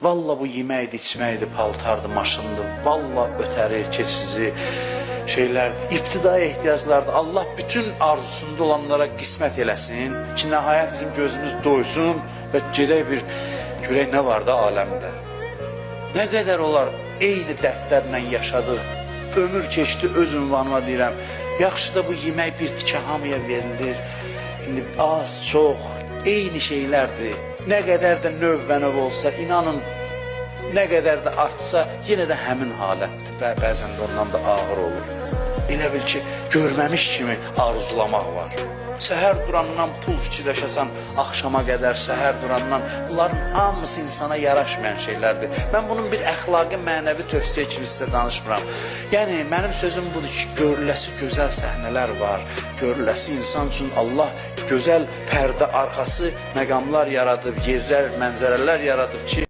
Valla bu yeməkdir, içməkdir, paltardır, maşındır. Valla ötəri, keçici şeyler, ibtidai ehtiyaclardır. Allah bütün arzusunda olanlara qismət eləsin ki, nəhayət bizim gözümüz doysun və gedək bir görək nə var da aləmdə. Nə qədər olar eyni dərdlərlə yaşadıq, ömür keçdi, öz ünvanıma deyirəm. Yaxşı da bu yemək bir tikə hamıya verilir. İndi az, çox, eyni şeylərdir. Nə qədər də növbənöv olsa, inanın, nə qədər də artsa, yenə də həmin halətdir. Bəzən də ondan da ağır olur. Elə bil ki, görməmiş kimi arzulamaq var. Səhər durandan pul fikirləşəsən, axşama qədər səhər durandan, bunların hamısı insana yaraşmayan şeylərdir. Mən bunun bir əxlaqi, mənəvi tövsiyə kimi sizə danışmıram. Yəni, mənim sözüm budur ki, görüləsi gözəl səhnələr var. Görüləsi insan üçün Allah gözəl pərdə arxası məqamlar yaradıb, yerlər, mənzərələr yaradıb ki,